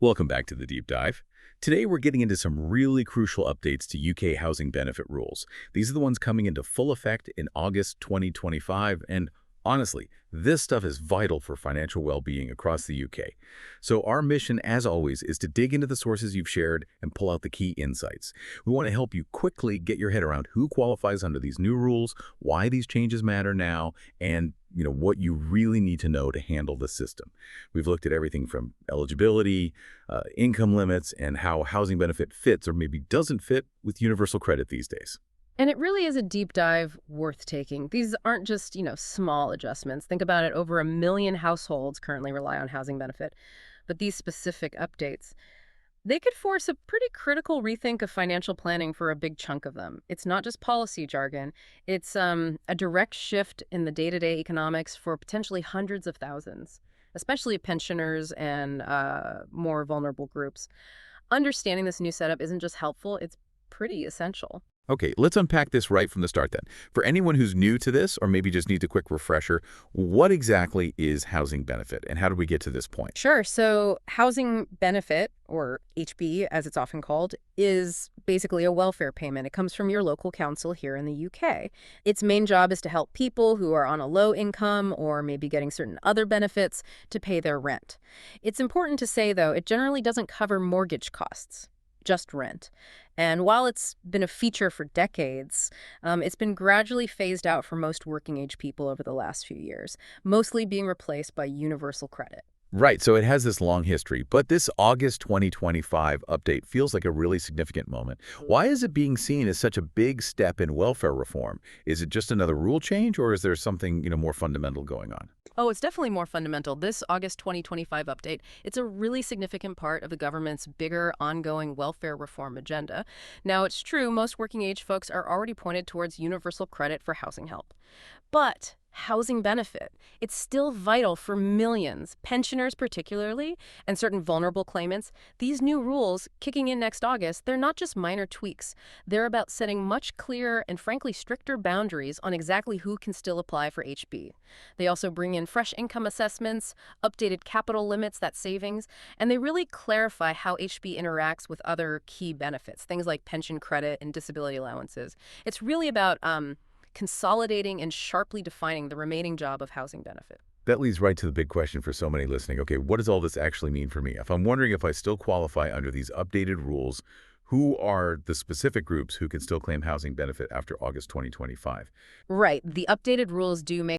Welcome back to the deep dive. Today we're getting into some really crucial updates to UK housing benefit rules. These are the ones coming into full effect in August 2025, and honestly, this stuff is vital for financial well-being across the UK. So our mission, as always, is to dig into the sources you've shared and pull out the key insights. We want to help you quickly get your head around who qualifies under these new rules, why these changes matter now, and what you really need to know to handle the system. We've looked at everything from eligibility, income limits, and how housing benefit fits or maybe doesn't fit with universal credit these days. And it really is a deep dive worth taking. These aren't just, small adjustments. Think about it, over 1 million households currently rely on housing benefit. But these specific updates, they could force a pretty critical rethink of financial planning for a big chunk of them. It's not just policy jargon. It's a direct shift in the day-to-day economics for potentially hundreds of thousands, especially pensioners and more vulnerable groups. Understanding this new setup isn't just helpful, it's pretty essential. Okay, let's unpack this right from the start then. For anyone who's new to this or maybe just needs a quick refresher, what exactly is housing benefit and how did we get to this point? Sure. So housing benefit, or HB as it's often called, is basically a welfare payment. It comes from your local council here in the UK. Its main job is to help people who are on a low income or maybe getting certain other benefits to pay their rent. It's important to say, though, it generally doesn't cover mortgage costs, just rent. And while it's been a feature for decades, it's been gradually phased out for most working-age people over the last few years, mostly being replaced by universal credit. Right, so it has this long history, but this August 2025 update feels like a really significant moment. Why is it being seen as such a big step in welfare reform? Is it just another rule change, or is there something, more fundamental going on? Oh, it's definitely more fundamental. This August 2025 update, it's a really significant part of the government's bigger ongoing welfare reform agenda. Now, it's true, most working-age folks are already pointed towards universal credit for housing help. But housing benefit, it's still vital for millions, pensioners particularly, and certain vulnerable claimants. These new rules, kicking in next August, they're not just minor tweaks. They're about setting much clearer and frankly stricter boundaries on exactly who can still apply for HB. They also bring in fresh income assessments, updated capital limits, that savings, and they really clarify how HB interacts with other key benefits, things like pension credit and disability allowances. It's really about consolidating and sharply defining the remaining job of housing benefit. That leads right to the big question for so many listening. Okay, what does all this actually mean for me? If I'm wondering if I still qualify under these updated rules, who are the specific groups who can still claim housing benefit after August 2025? Right. The updated rules do make